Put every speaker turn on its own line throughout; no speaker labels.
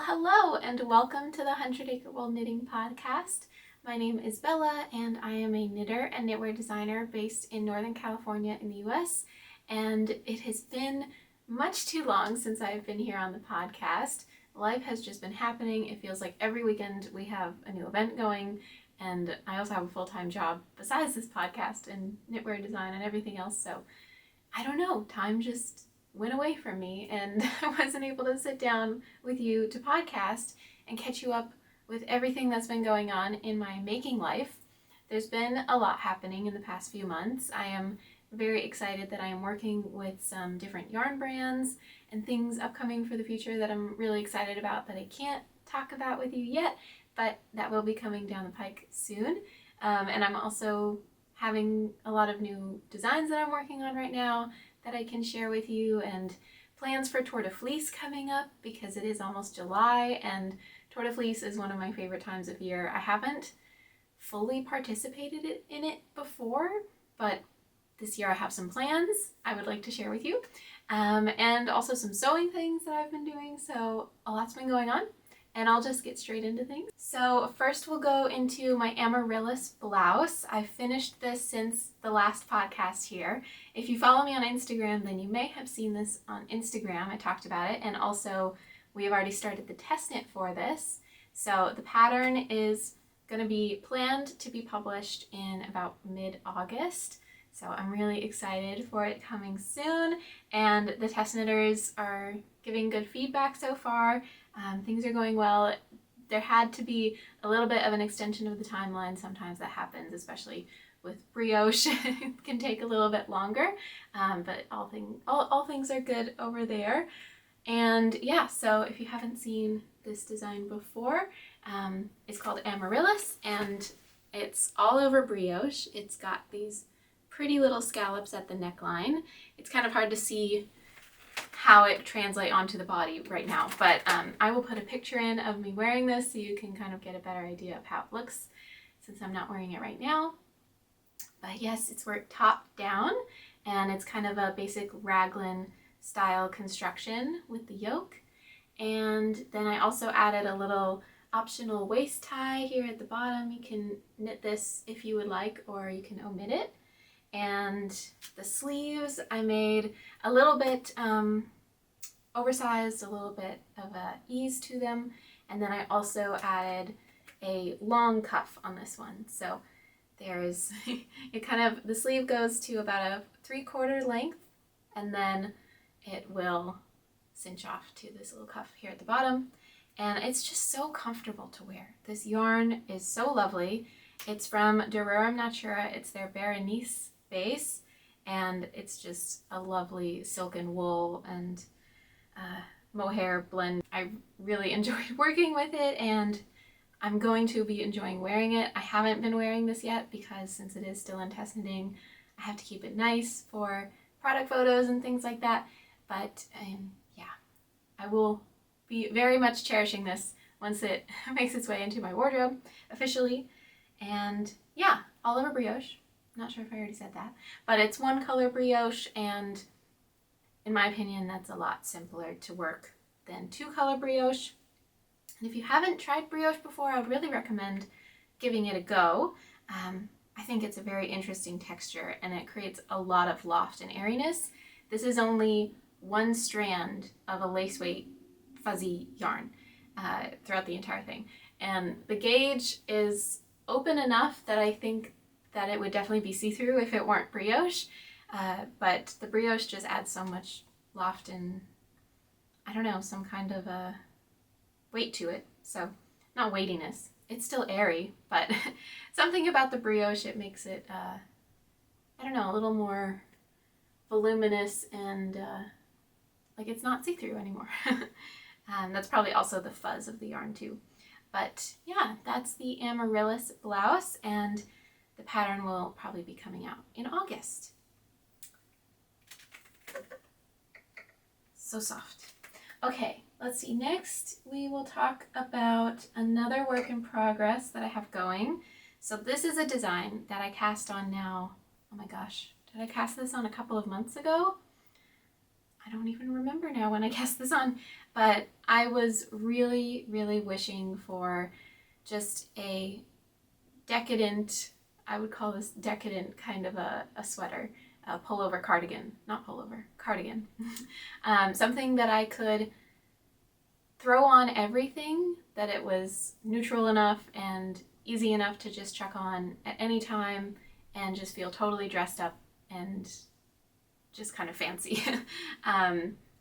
Hello and welcome to the 100 Acre Wool Knitting Podcast. My name is Bella and I am a knitter and knitwear designer based in Northern California in the US. And it has been much too long since I've been here on the podcast. Life has just been happening. It feels like every weekend we have a new event going, and I also have a full-time job besides this podcast and knitwear design and everything else. So I don't know, time just went away from me and I wasn't able to sit down with you to podcast and catch you up with everything that's been going on in my making life. There's been a lot happening in the past few months. I am very excited that I am working with some different yarn brands and things upcoming for the future that I'm really excited about that I can't talk about with you yet, but that will be coming down the pike soon. And I'm also having a lot of new designs that I'm working on right now that I can share with you, and plans for Tour de Fleece coming up because it is almost July and Tour de Fleece is one of my favorite times of year. I haven't fully participated in it before, but this year I have some plans I would like to share with you, and also some sewing things that I've been doing, so a lot's been going on. And I'll just get straight into things. So first we'll go into my Amaryllis Blouse. I've finished this since the last podcast here. If you follow me on Instagram, then you may have seen this on Instagram. I talked about it. And also we have already started the test knit for this. So the pattern is going to be planned to be published in about mid-August. So I'm really excited for it coming soon. And the test knitters are giving good feedback so far. Things are going well. There had to be a little bit of an extension of the timeline. Sometimes that happens, especially with brioche. It can take a little bit longer, but all things are good over there. And yeah, so if you haven't seen this design before, it's called Amaryllis, and it's all over brioche. It's got these pretty little scallops at the neckline. It's kind of hard to see how it translates onto the body right now, but I will put a picture in of me wearing this so you can kind of get a better idea of how it looks since I'm not wearing it right now. But yes, it's worked top down, and it's kind of a basic raglan style construction with the yoke. And then I also added a little optional waist tie here at the bottom. You can knit this if you would like, or you can omit it. And the sleeves I made a little bit oversized, a little bit of ease to them, and then I also added a long cuff on this one. So there's the sleeve goes to about a 3/4 length, and then it will cinch off to this little cuff here at the bottom, and it's just so comfortable to wear. This yarn is so lovely. It's from Durorum Natura. It's their Berenice base, and it's just a lovely silken wool and mohair blend. I really enjoyed working with it, and I'm going to be enjoying wearing it. I haven't been wearing this yet because since it is still in test knitting, I have to keep it nice for product photos and things like that. But yeah, I will be very much cherishing this once it makes its way into my wardrobe officially. And yeah, all over brioche. Not sure if I already said that, but it's one color brioche, and in my opinion, that's a lot simpler to work than two color brioche. And if you haven't tried brioche before, I would really recommend giving it a go. I think it's a very interesting texture, and it creates a lot of loft and airiness. This is only one strand of a lace weight fuzzy yarn throughout the entire thing. And the gauge is open enough that I think that it would definitely be see-through if it weren't brioche, but the brioche just adds so much loft and, I don't know, some kind of a weight to it. So, not weightiness. It's still airy, but something about the brioche, it makes it, I don't know, a little more voluminous and like it's not see-through anymore. That's probably also the fuzz of the yarn too. But yeah, that's the Amaryllis Blouse, and the pattern will probably be coming out in August. So soft. Okay, let's see. Next, we will talk about another work in progress that I have going. So this is a design that I cast on now. Oh my gosh, did I cast this on a couple of months ago? I don't even remember now when I cast this on, but I was really, really wishing for just a decadent, I would call this decadent kind of a sweater, a pullover cardigan, not pullover, cardigan. Something that I could throw on everything, that it was neutral enough and easy enough to just chuck on at any time and just feel totally dressed up and just kind of fancy.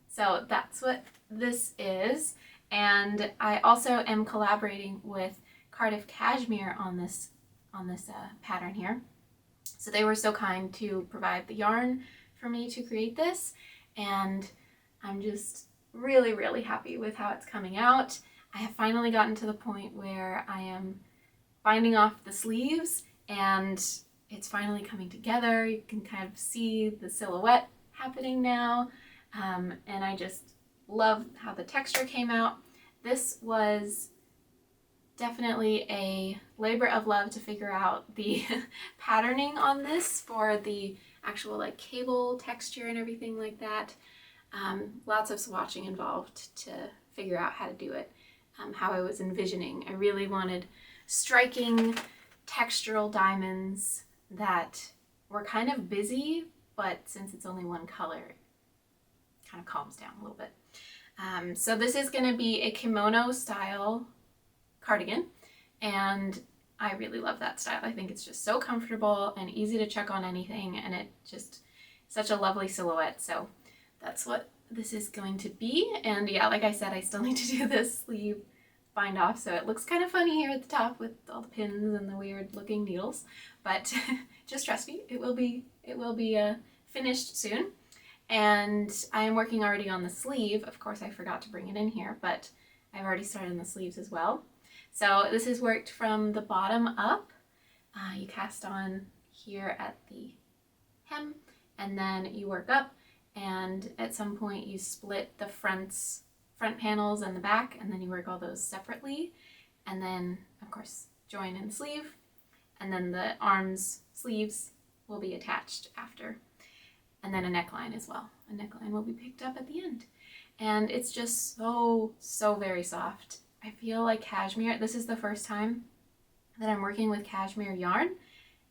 So that's what this is. And I also am collaborating with Cardiff Cashmere on this pattern here. So they were so kind to provide the yarn for me to create this, and I'm just really, really happy with how it's coming out. I have finally gotten to the point where I am binding off the sleeves and it's finally coming together. You can kind of see the silhouette happening now, and I just love how the texture came out. This was definitely a labor of love to figure out the patterning on this for the actual like cable texture and everything like that. Lots of swatching involved to figure out how to do it, how I was envisioning. I really wanted striking textural diamonds that were kind of busy, but since it's only one color, it kind of calms down a little bit. So this is going to be a kimono style cardigan, and I really love that style. I think it's just so comfortable and easy to chuck on anything, and it just such a lovely silhouette. So that's what this is going to be. And yeah, like I said, I still need to do this sleeve bind off, so it looks kind of funny here at the top with all the pins and the weird looking needles, but just trust me, it will be finished soon. And I am working already on the sleeve. Of course, I forgot to bring it in here, but I've already started on the sleeves as well. So this is worked from the bottom up. You cast on here at the hem, and then you work up, and at some point you split the front panels and the back, and then you work all those separately, and then of course join in the sleeve, and then the arms sleeves will be attached after, and then a neckline as well. A neckline will be picked up at the end, and it's just so very soft. I feel like cashmere, this is the first time that I'm working with cashmere yarn,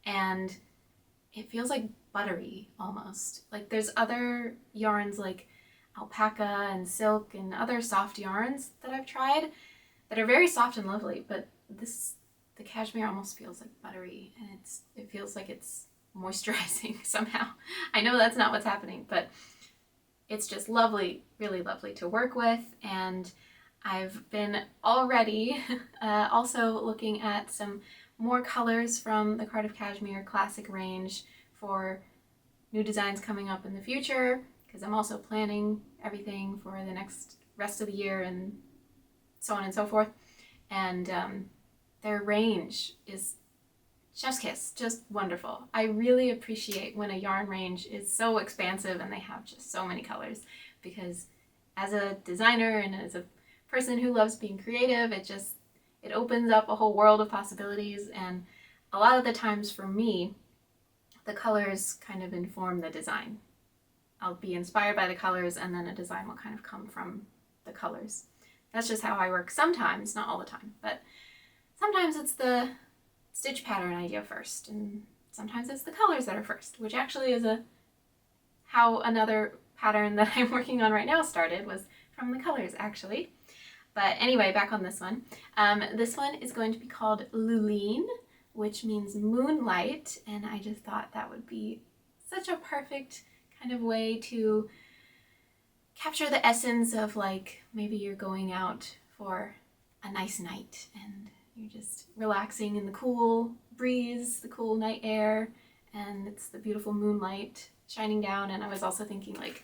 and it feels like buttery almost. Like there's other yarns like alpaca and silk and other soft yarns that I've tried that are very soft and lovely, but the cashmere almost feels like buttery, and it feels like it's moisturizing somehow. I know that's not what's happening, but it's just lovely, really lovely to work with. And I've been already also looking at some more colors from the Cardiff Cashmere Classic range for new designs coming up in the future, because I'm also planning everything for the rest of the year and so on and so forth. And their range is chef's kiss, just wonderful. I really appreciate when a yarn range is so expansive and they have just so many colors, because as a designer and as a person who loves being creative, it opens up a whole world of possibilities. And a lot of the times for me, the colors kind of inform the design. I'll be inspired by the colors, and then a design will kind of come from the colors. That's just how I work sometimes, not all the time, but sometimes it's the stitch pattern idea first, and sometimes it's the colors that are first, which actually is how another pattern that I'm working on right now started, was from the colors actually. But anyway, back on this one. This one is going to be called Luline, which means moonlight, and I just thought that would be such a perfect kind of way to capture the essence of, like, maybe you're going out for a nice night and you're just relaxing in the cool breeze, the cool night air, and it's the beautiful moonlight shining down. And I was also thinking like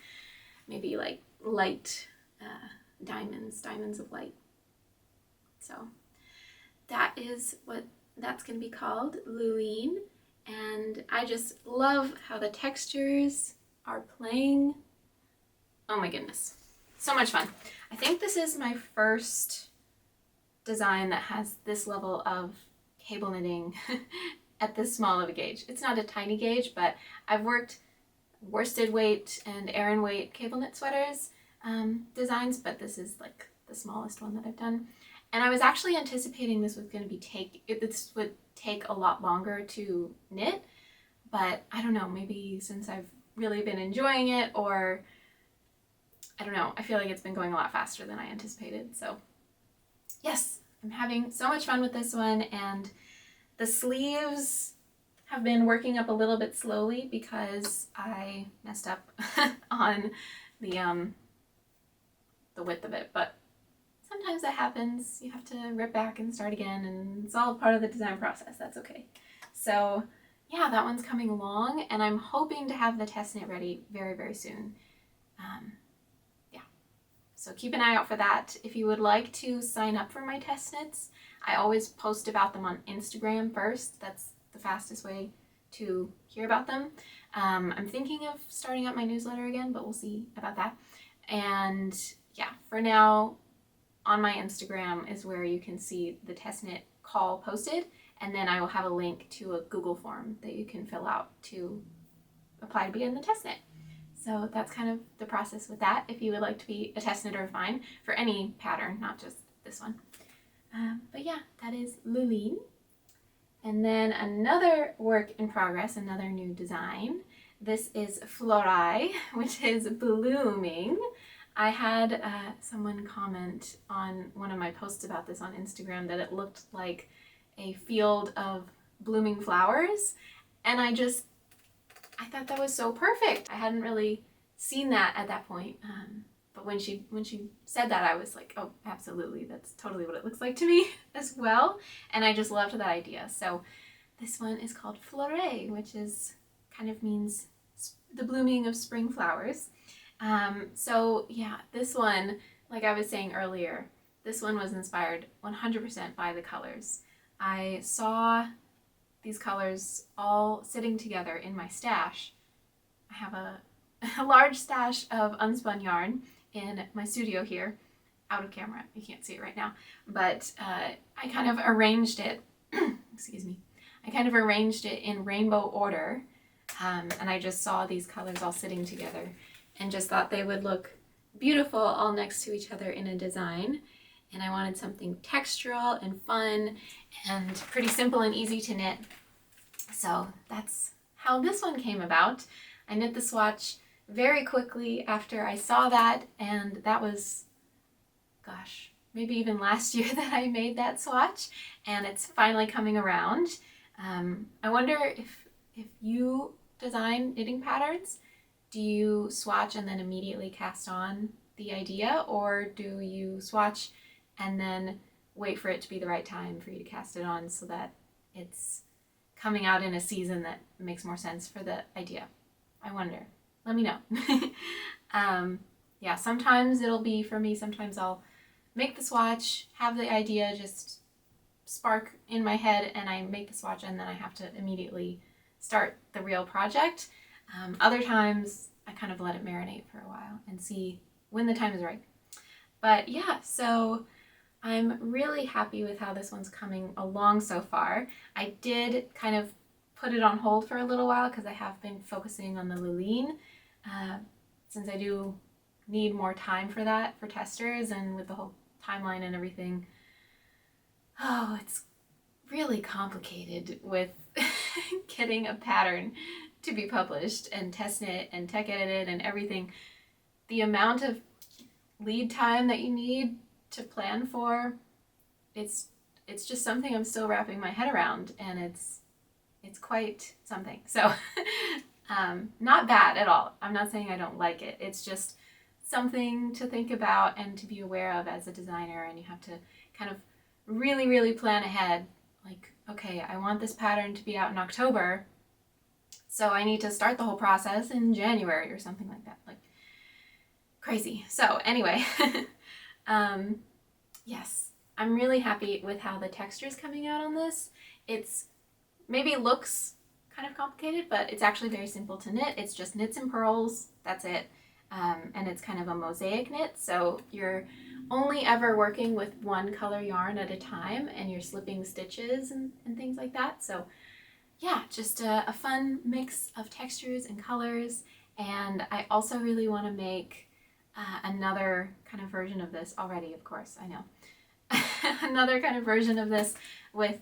maybe like light diamonds of light. So that is what that's going to be called, Luline. And I just love how the textures are playing. Oh my goodness, so much fun. I think this is my first design that has this level of cable knitting at this small of a gauge. It's not a tiny gauge, but I've worked worsted weight and Aran weight cable knit sweaters designs, but this is like the smallest one that I've done. And I was actually anticipating this was going to be this would take a lot longer to knit, but I don't know, maybe since I've really been enjoying it, or I don't know, I feel like it's been going a lot faster than I anticipated. So yes, I'm having so much fun with this one, and the sleeves have been working up a little bit slowly because I messed up on the width of it, but sometimes that happens. You have to rip back and start again, and it's all part of the design process. That's okay. So yeah, that one's coming along, and I'm hoping to have the test knit ready very, very soon. Yeah, so keep an eye out for that. If you would like to sign up for my test knits, I always post about them on Instagram first. That's the fastest way to hear about them. I'm thinking of starting up my newsletter again, but we'll see about that. And yeah, for now, on my Instagram is where you can see the test knit call posted, and then I will have a link to a Google form that you can fill out to apply to be in the test knit. So that's kind of the process with that, if you would like to be a test knitter of mine for any pattern, not just this one. But yeah, that is Luline. And then another work in progress, another new design. This is Florai, which is blooming. I had someone comment on one of my posts about this on Instagram that it looked like a field of blooming flowers, and I thought that was so perfect. I hadn't really seen that at that point, but when she said that, I was like, oh, absolutely, that's totally what it looks like to me as well, and I just loved that idea. So this one is called Florai, which is kind of means the blooming of spring flowers. So yeah, this one, like I was saying earlier, this one was inspired 100% by the colors. I saw these colors all sitting together in my stash. I have a large stash of unspun yarn in my studio here, out of camera. You can't see it right now, but I kind of arranged it, excuse me, I kind of arranged it in rainbow order, and I just saw these colors all sitting together and just thought they would look beautiful all next to each other in a design. And I wanted something textural and fun and pretty simple and easy to knit. So that's how this one came about. I knit the swatch very quickly after I saw that, and that was, gosh, maybe even last year that I made that swatch, and it's finally coming around. I wonder if you design knitting patterns, do you swatch and then immediately cast on the idea, or do you swatch and then wait for it to be the right time for you to cast it on so that it's coming out in a season that makes more sense for the idea? I wonder. Let me know. Yeah, sometimes it'll be for me, sometimes I'll make the swatch, have the idea just spark in my head, and I make the swatch, and then I have to immediately start the real project. Other times I kind of let it marinate for a while and see when the time is right. But yeah, so I'm really happy with how this one's coming along so far. I did kind of put it on hold for a little while because I have been focusing on the Luline, since I do need more time for that, for testers, and with the whole timeline and everything. Oh, it's really complicated with getting a pattern to be published and test knit and tech edited and everything. The amount of lead time that you need to plan for, it's just something I'm still wrapping my head around, and it's quite something. So not bad at all. I'm not saying I don't like it. It's just something to think about and to be aware of as a designer, and you have to kind of really, really plan ahead. Like, okay, I want this pattern to be out in October, so I need to start the whole process in January or something like that. Like, crazy. So anyway, yes, I'm really happy with how the texture is coming out on this. It's maybe looks kind of complicated, but it's actually very simple to knit. It's just knits and purls, that's it. And it's kind of a mosaic knit, so you're only ever working with one color yarn at a time, and you're slipping stitches and things like that. So yeah, just a fun mix of textures and colors, And I also really want to make another kind of version of this already, of course, I know. Another kind of version of this with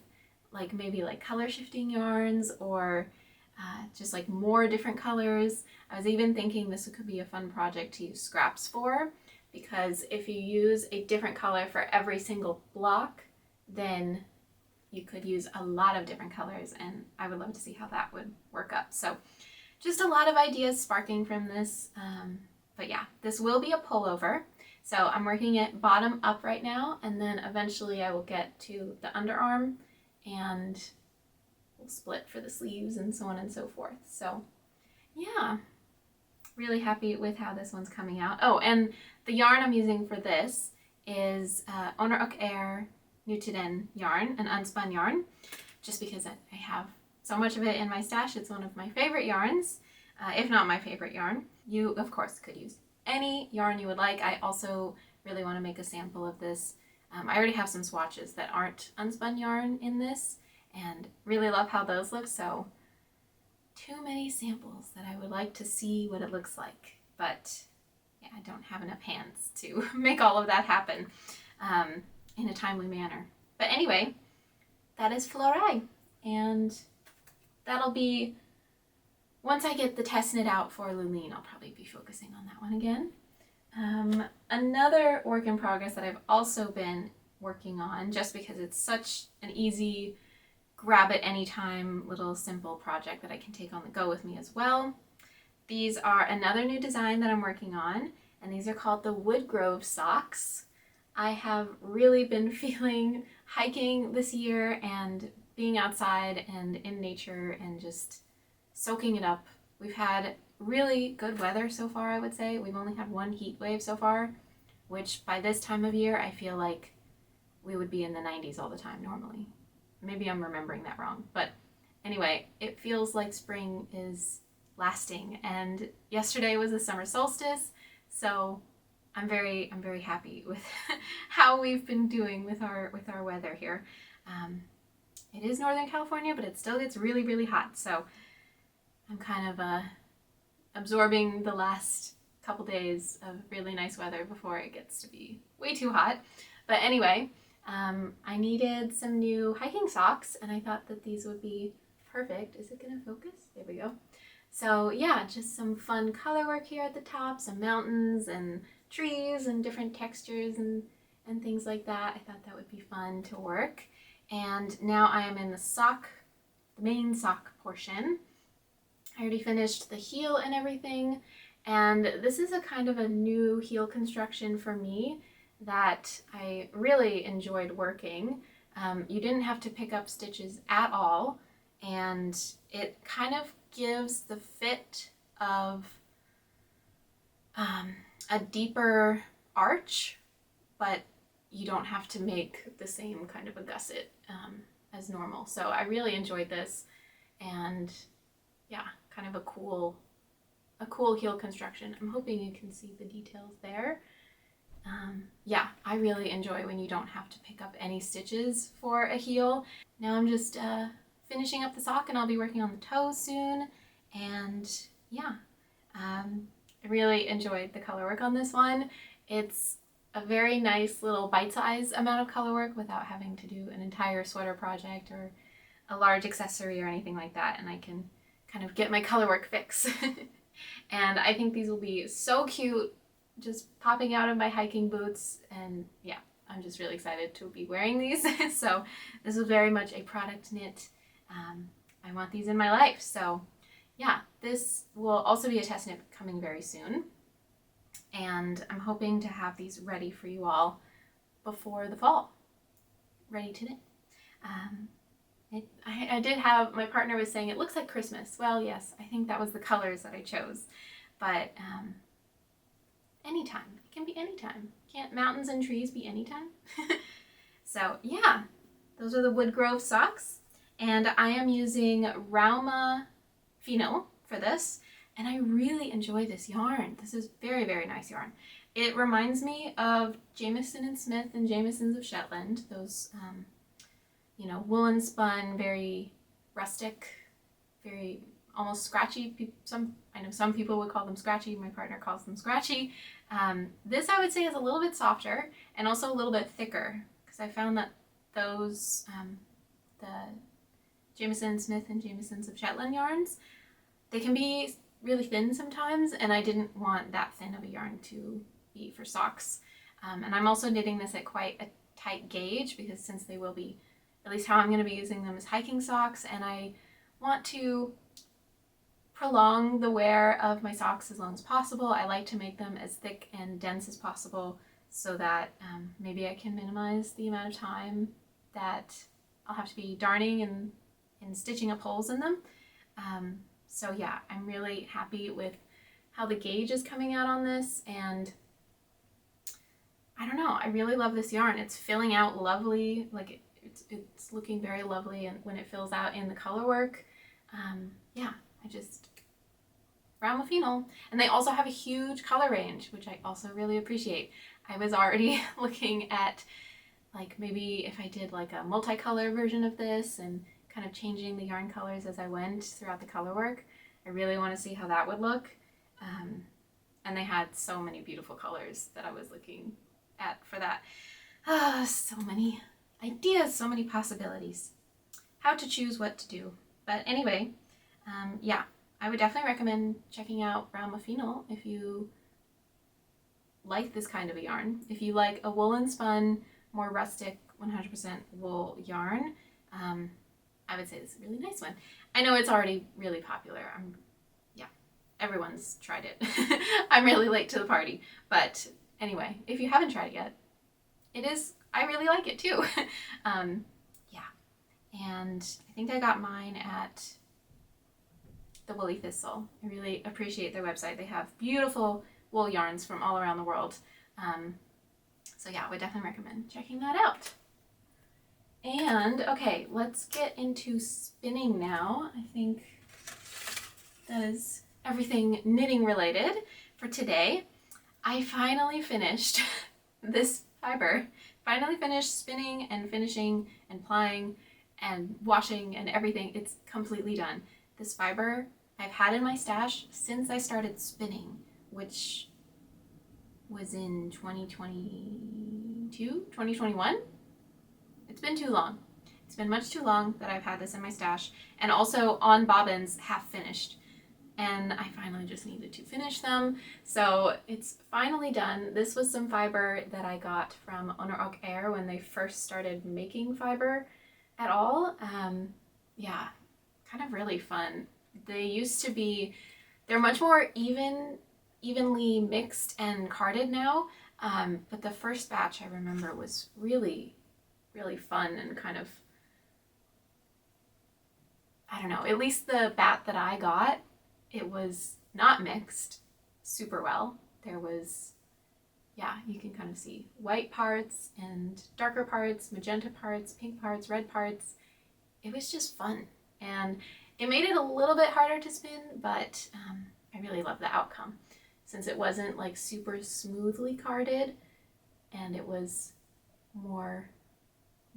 like maybe like color shifting yarns or just like more different colors. I was even thinking this could be a fun project to use scraps for, because if you use a different color for every single block, then you could use a lot of different colors, and I would love to see how that would work up. So just a lot of ideas sparking from this. But yeah, this will be a pullover. So I'm working it bottom up right now, and then eventually I will get to the underarm and we'll split for the sleeves and so on and so forth. So yeah, really happy with how this one's coming out. Oh, and the yarn I'm using for this is Acre Newton yarn, an unspun yarn, just because I have so much of it in my stash. It's one of my favorite yarns, if not my favorite yarn. You, of course, could use any yarn you would like. I also really want to make a sample of this. I already have some swatches that aren't unspun yarn in this, and really love how those look, so too many samples that I would like to see what it looks like. But yeah, I don't have enough hands to make all of that happen in a timely manner. But anyway, that is Florai, and that'll be, once I get the test knit out for Luline, I'll probably be focusing on that one again. Another work in progress that I've also been working on, just because it's such an easy grab it anytime little simple project that I can take on the go with me as well. These are another new design that I'm working on, and these are called the Woodgrove Socks. I have really been feeling hiking this year and being outside and in nature and just soaking it up. We've had really good weather so far, I would say. We've only had one heat wave so far, which by this time of year, I feel like we would be in the 90s all the time normally. Maybe I'm remembering that wrong, but anyway, it feels like spring is lasting, and yesterday was the summer solstice, so I'm very happy with how we've been doing with our weather here. It is Northern California, but it still gets really hot, so I'm kind of absorbing the last couple days of really nice weather before it gets to be way too hot. But anyway, I needed some new hiking socks, and I thought that these would be perfect. Is it gonna focus? There we go. So yeah, just some fun color work here at the top, some mountains and trees and different textures and things like that. I thought that would be fun to work. And now I am in the main sock portion. I already finished the heel and everything, and this is a kind of a new heel construction for me that I really enjoyed working. You didn't have to pick up stitches at all, and it kind of gives the fit of a deeper arch, but you don't have to make the same kind of a gusset as normal. So I really enjoyed this, and yeah, kind of a cool heel construction. I'm hoping you can see the details there. Yeah, I really enjoy when you don't have to pick up any stitches for a heel. Now I'm just finishing up the sock, and I'll be working on the toes soon. And yeah, I really enjoyed the color work on this one. It's a very nice little bite-sized amount of color work without having to do an entire sweater project or a large accessory or anything like that, and I can kind of get my color work fix. And I think these will be so cute, just popping out of my hiking boots, and yeah, I'm just really excited to be wearing these. So this is very much a product knit. I want these in my life. So yeah, this will also be a test knit coming very soon, and I'm hoping to have these ready for you all before the fall, ready to knit. I did have, my partner was saying it looks like Christmas. Well, yes, I think that was the colors that I chose, but anytime. It can be anytime. Can't mountains and trees be anytime? So yeah, those are the Woodgrove socks, and I am using Rauma Fino for this, and I really enjoy this yarn. This is very nice yarn. It reminds me of Jamieson and Smith and Jamieson's of Shetland, those you know, woolen spun, very rustic, very almost scratchy. I know some people would call them scratchy. My partner calls them scratchy. This I would say is a little bit softer and also a little bit thicker, because I found that those, the Jameson Smith and Jameson's of Shetland yarns, they can be really thin sometimes, and I didn't want that thin of a yarn to be for socks. And I'm also knitting this at quite a tight gauge, because since they will be, at least how I'm going to be using them, as hiking socks, and I want to prolong the wear of my socks as long as possible. I like to make them as thick and dense as possible, so that maybe I can minimize the amount of time that I'll have to be darning and stitching up holes in them. So yeah, I'm really happy with how the gauge is coming out on this, and I don't know, I really love this yarn. It's filling out lovely, like it's looking very lovely, and when it fills out in the color work, yeah, brown phenol. And they also have a huge color range, which I also really appreciate. I was already looking at like maybe if I did like a multicolor version of this and kind of changing the yarn colors as I went throughout the color work. I really want to see how that would look. And they had so many beautiful colors that I was looking at for that. So many ideas, so many possibilities. How to choose what to do. But anyway, yeah, I would definitely recommend checking out brown phenol if you like this kind of a yarn. If you like a woolen spun, more rustic, 100% wool yarn, I would say this is a really nice one. I know it's already really popular. Yeah, everyone's tried it. I'm really late to the party. But anyway, if you haven't tried it yet, I really like it too. Yeah, and I think I got mine at the Woolly Thistle. I really appreciate their website. They have beautiful wool yarns from all around the world. So yeah, I would definitely recommend checking that out. And okay, let's get into spinning now. I think that is everything knitting related for today. I finally finished this fiber. Finally finished spinning and finishing and plying and washing and everything. It's completely done. This fiber I've had in my stash since I started spinning, which was in 2022, 2021. It's been too long. It's been much too long that I've had this in my stash, and also on bobbins half finished. And I finally just needed to finish them. So it's finally done. This was some fiber that I got from Acre when they first started making fiber at all. Yeah, kind of really fun. They used to be, they're much more evenly mixed and carded now. But the first batch I remember was really, really fun and kind of, I don't know, at least the bat that I got, it was not mixed super well. There was, yeah, you can kind of see white parts and darker parts, magenta parts, pink parts, red parts. It was just fun. And it made it a little bit harder to spin, but I really love the outcome. Since it wasn't like super smoothly carded and it was more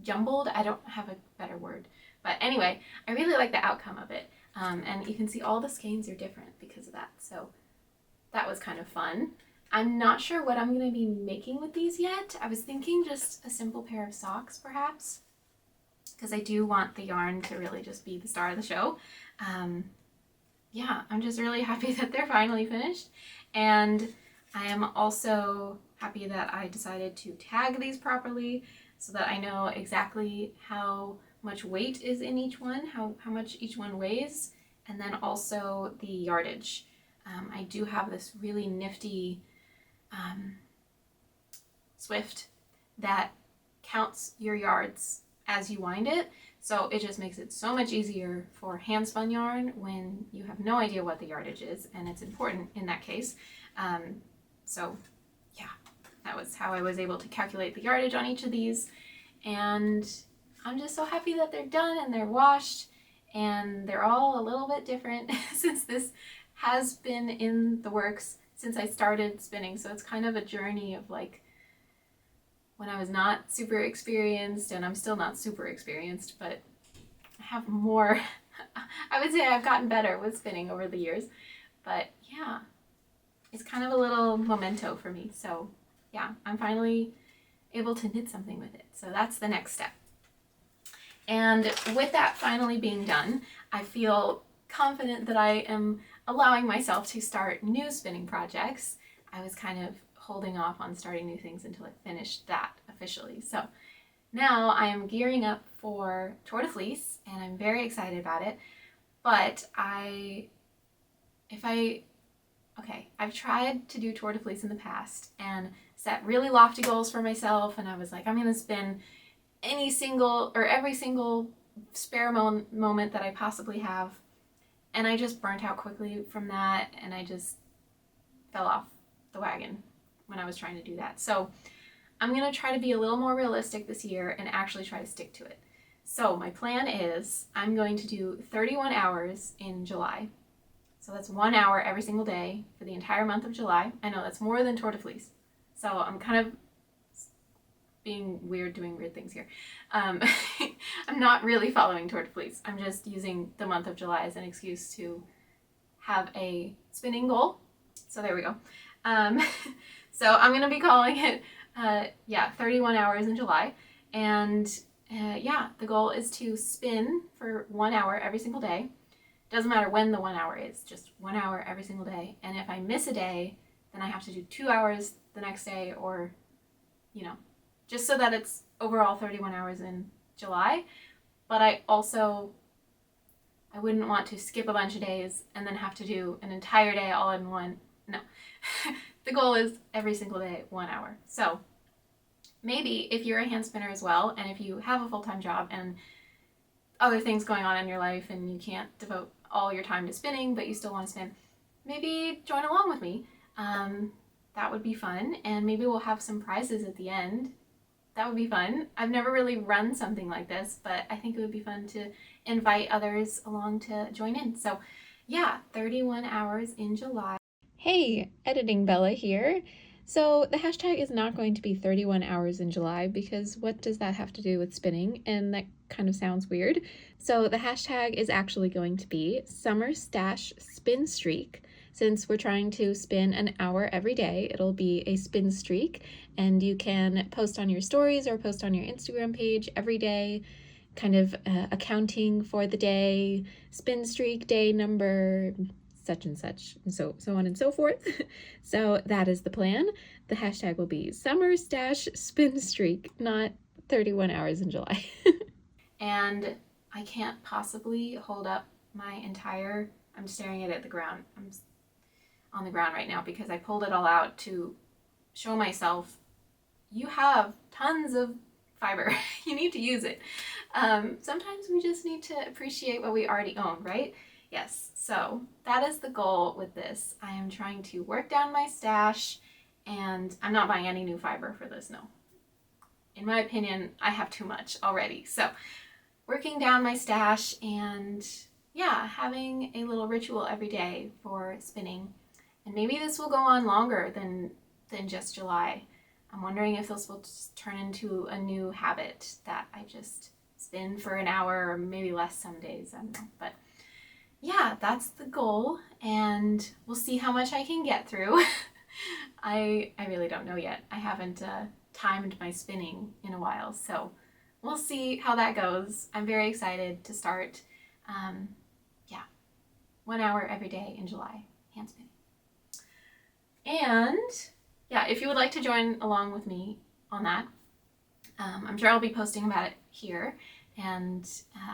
jumbled, I don't have a better word. But anyway, I really like the outcome of it. And you can see all the skeins are different because of that. So that was kind of fun. I'm not sure what I'm going to be making with these yet. I was thinking just a simple pair of socks perhaps, because I do want the yarn to really just be the star of the show. Yeah, I'm just really happy that they're finally finished. And I am also happy that I decided to tag these properly so that I know exactly how much weight is in each one, how much each one weighs, and then also the yardage. I do have this really nifty Swift that counts your yards as you wind it, so it just makes it so much easier for hand spun yarn when you have no idea what the yardage is, and it's important in that case. So yeah, that was how I was able to calculate the yardage on each of these, and I'm just so happy that they're done and they're washed, and they're all a little bit different since this has been in the works since I started spinning. So it's kind of a journey of like when I was not super experienced, and I'm still not super experienced, but I have more I would say I've gotten better with spinning over the years, but yeah, it's kind of a little memento for me. So yeah, I'm finally able to knit something with it. So that's the next step. And with that finally being done, I feel confident that I am allowing myself to start new spinning projects. I was kind of holding off on starting new things until I finished that officially. So now I am gearing up for Tour de Fleece, and I'm very excited about it. But I've tried to do Tour de Fleece in the past and set really lofty goals for myself, and I was like, I'm gonna spin every single spare moment that I possibly have, and I just burnt out quickly from that, and I just fell off the wagon when I was trying to do that. So I'm gonna try to be a little more realistic this year and actually try to stick to it. So my plan is I'm going to do 31 hours in July. So that's 1 hour every single day for the entire month of July. I know that's more than Tour de Fleece. So I'm kind of being weird, doing weird things here. I'm not really following Tour de Fleece. I'm just using the month of July as an excuse to have a spinning goal. So there we go. So I'm going to be calling it, 31 hours in July. And the goal is to spin for 1 hour every single day. Doesn't matter when the 1 hour is, just 1 hour every single day. And if I miss a day, then I have to do 2 hours the next day, or, just so that it's overall 31 hours in July. But I wouldn't want to skip a bunch of days and then have to do an entire day all in one. No. The goal is every single day, 1 hour. So maybe if you're a hand spinner as well, and if you have a full-time job and other things going on in your life and you can't devote all your time to spinning, but you still want to spin, maybe join along with me. That would be fun, and maybe we'll have some prizes at the end. That would be fun. I've never really run something like this, but I think it would be fun to invite others along to join in. So yeah, 31 hours in July. Hey, Editing Bella here. So the hashtag is not going to be 31 hours in July, because what does that have to do with spinning? And that kind of sounds weird. So the hashtag is actually going to be Summer Stash Spin Streak. Since we're trying to spin an hour every day, it'll be a spin streak, and you can post on your stories or post on your Instagram page every day, kind of accounting for the day, spin streak day number, such and such, and so on and so forth. So that is the plan. The hashtag will be Summer Stash Spin Streak, not 31 hours in July. And I can't possibly hold up my entire, I'm staring at the ground. I'm on the ground right now because I pulled it all out to show myself, you have tons of fiber. You need to use it. Sometimes we just need to appreciate what we already own, right? Yes, so that is the goal with this. I am trying to work down my stash, and I'm not buying any new fiber for this, no. In my opinion, I have too much already. So working down my stash and having a little ritual every day for spinning. And maybe this will go on longer than just July. I'm wondering if this will just turn into a new habit that I just spin for an hour, or maybe less some days, I don't know. But yeah, that's the goal, and we'll see how much I can get through. I really don't know yet. I haven't timed my spinning in a while, so we'll see how that goes. I'm very excited to start, 1 hour every day in July, hand spinning. And if you would like to join along with me on that, I'm sure I'll be posting about it here, and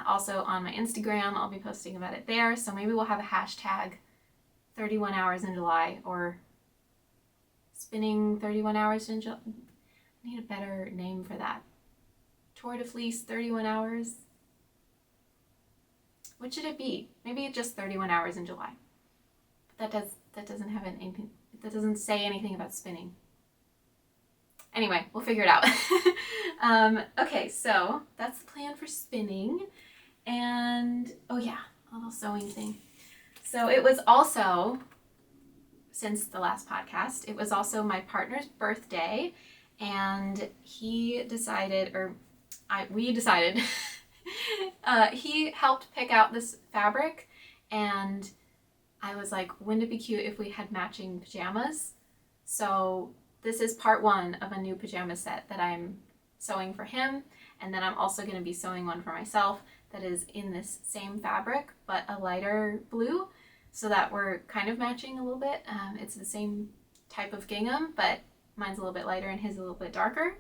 also on my Instagram, I'll be posting about it there. So maybe we'll have a hashtag 31 hours in July, or spinning 31 hours in July. I need a better name for that. Tour de Fleece 31 hours. What should it be? Maybe it's just 31 hours in July. But that doesn't have anything. That doesn't say anything about spinning. Anyway, we'll figure it out. Okay, so that's the plan for spinning. And, a little sewing thing. So it was also, since the last podcast, it was also my partner's birthday, and we decided He helped pick out this fabric, and I was like, wouldn't it be cute if we had matching pajamas? So this is part one of a new pajama set that I'm sewing for him, and then I'm also going to be sewing one for myself that is in this same fabric but a lighter blue, so that we're kind of matching a little bit. It's the same type of gingham, but mine's a little bit lighter and his a little bit darker,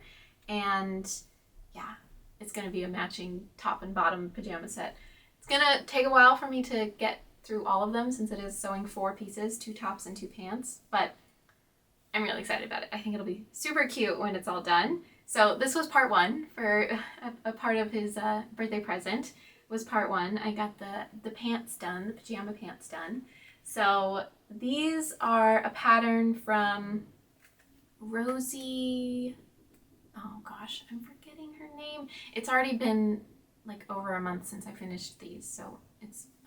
and yeah, it's going to be a matching top and bottom pajama set. It's going to take a while for me to get through all of them since it is sewing 4 pieces, 2 tops and 2 pants, but I'm really excited about it. I think it'll be super cute when it's all done. So this was part one for a part of his birthday present was part one. I got the pants done, the pajama pants done. So these are a pattern from Rosie, oh gosh, I'm forgetting her name. It's already been like over a month since I finished these, so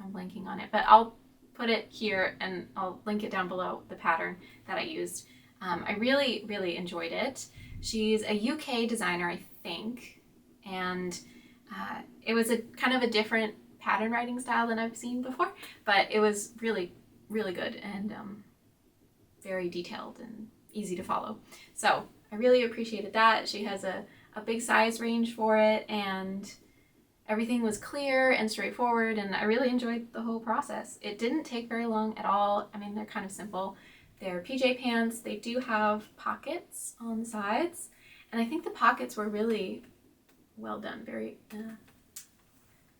I'm blanking on it, but I'll put it here and I'll link it down below, the pattern that I used. I really, really enjoyed it. She's a UK designer, I think, and it was a kind of a different pattern writing style than I've seen before, but it was really, really good and very detailed and easy to follow. So I really appreciated that. She has a big size range for it, and everything was clear and straightforward, and I really enjoyed the whole process. It didn't take very long at all. I mean, they're kind of simple. They're PJ pants. They do have pockets on the sides, and I think the pockets were really well done. Very,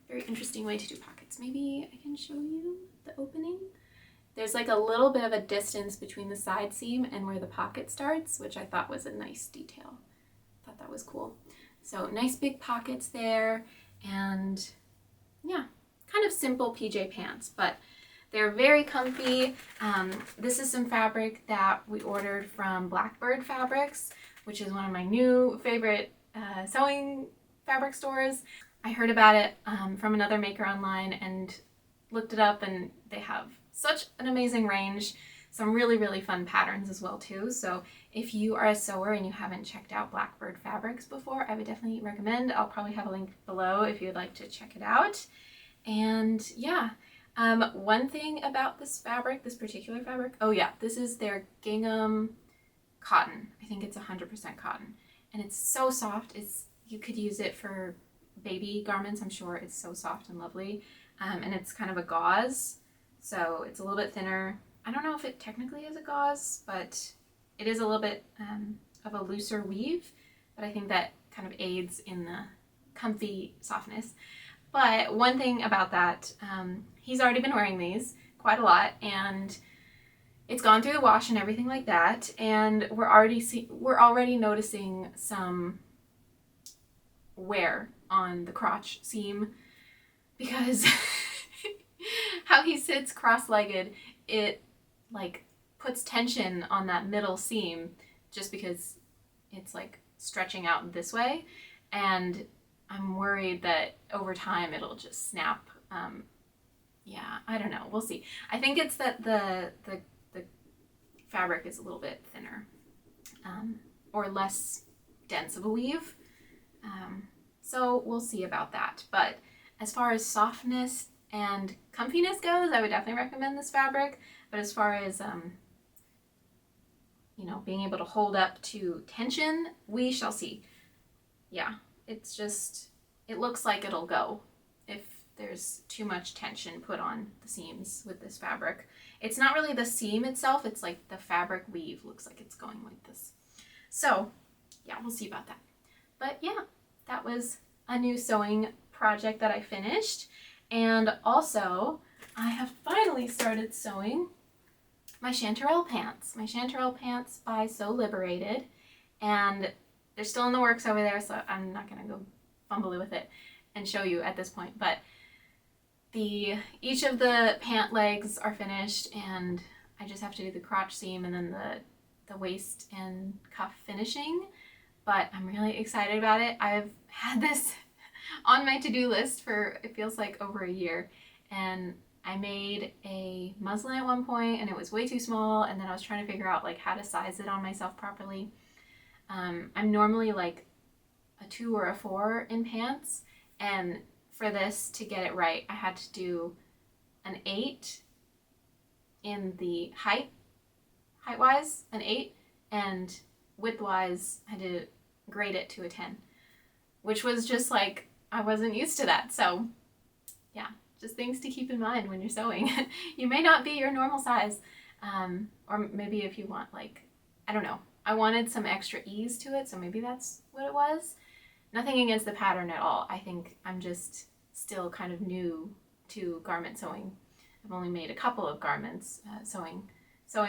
very interesting way to do pockets. Maybe I can show you the opening. There's like a little bit of a distance between the side seam and where the pocket starts, which I thought was a nice detail. I thought that was cool. So nice big pockets there, and yeah, kind of simple PJ pants, but they're very comfy. This is some fabric that we ordered from Blackbird Fabrics, which is one of my new favorite sewing fabric stores. I heard about it from another maker online and looked it up, and they have such an amazing range. Some really, really fun patterns as well too. So if you are a sewer and you haven't checked out Blackbird Fabrics before, I would definitely recommend. I'll probably have a link below if you'd like to check it out. And yeah, one thing about this fabric, this particular fabric, oh yeah, this is their gingham cotton. I think it's 100% cotton, and it's so soft. You could use it for baby garments. I'm sure it's so soft and lovely. And it's kind of a gauze, so it's a little bit thinner. I don't know if it technically is a gauze, but it is a little bit of a looser weave, but I think that kind of aids in the comfy softness. But one thing about that, he's already been wearing these quite a lot, and it's gone through the wash and everything like that, and we're already noticing some wear on the crotch seam because how he sits cross-legged, it like puts tension on that middle seam just because it's like stretching out this way, and I'm worried that over time it'll just snap. Yeah, I don't know. We'll see. I think it's that the fabric is a little bit thinner or less dense of a weave. So we'll see about that. But as far as softness and comfiness goes, I would definitely recommend this fabric. But as far as you know, being able to hold up to tension, we shall see. Yeah, it's just, it looks like it'll go if there's too much tension put on the seams with this fabric. It's not really the seam itself, it's like the fabric weave looks like it's going like this. So yeah, we'll see about that. But yeah, that was a new sewing project that I finished. And also, I have finally started sewing my chanterelle pants. My chanterelle pants by So Liberated. And they're still in the works over there, so I'm not gonna go fumbly with it and show you at this point. But each of the pant legs are finished, and I just have to do the crotch seam and then the waist and cuff finishing. But I'm really excited about it. I've had this on my to-do list for, it feels like, over a year, and I made a muslin at one point and it was way too small, and then I was trying to figure out like how to size it on myself properly. I'm normally like a 2 or a 4 in pants, and for this to get it right, I had to do an 8 in the height-wise, an 8, and width-wise, I had to grade it to a 10, which was just like, I wasn't used to that. So yeah, just things to keep in mind when you're sewing. You may not be your normal size, or maybe if you want, like, I don't know, I wanted some extra ease to it, so maybe that's what it was. Nothing against the pattern at all. I think I'm just still kind of new to garment sewing. I've only made a couple of garments sewing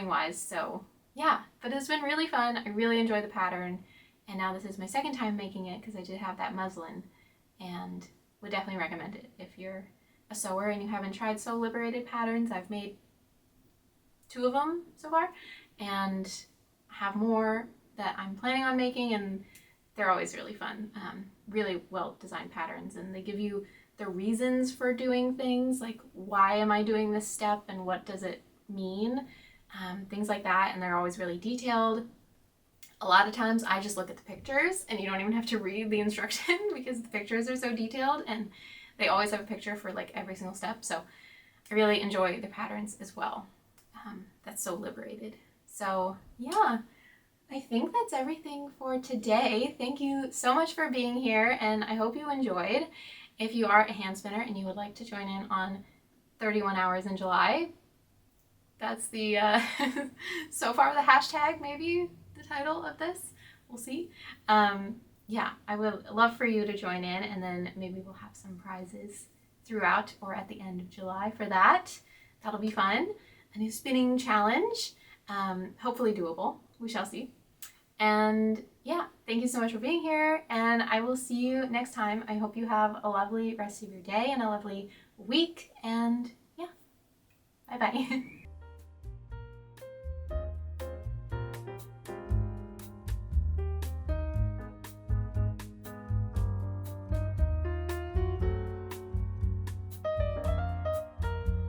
wise, so yeah, but it's been really fun. I really enjoy the pattern, and now this is my second time making it because I did have that muslin, and would definitely recommend it if you're a sewer and you haven't tried Sew Liberated patterns. I've made 2 of them so far, and have more that I'm planning on making, and they're always really fun. Really well designed patterns, and they give you the reasons for doing things, like why am I doing this step and what does it mean, things like that, and they're always really detailed. A lot of times I just look at the pictures and you don't even have to read the instruction because the pictures are so detailed, and they always have a picture for like every single step. So I really enjoy the patterns as well. That's Sew Liberated. So yeah, I think that's everything for today. Thank you so much for being here, and I hope you enjoyed. If you are a hand spinner and you would like to join in on 31 hours in July, that's the so far the hashtag, maybe the title of this, we'll see. Yeah, I would love for you to join in, and then maybe we'll have some prizes throughout or at the end of July for that. That'll be fun. A new spinning challenge, hopefully doable. We shall see. And yeah, thank you so much for being here, and I will see you next time. I hope you have a lovely rest of your day and a lovely week, and yeah, bye-bye.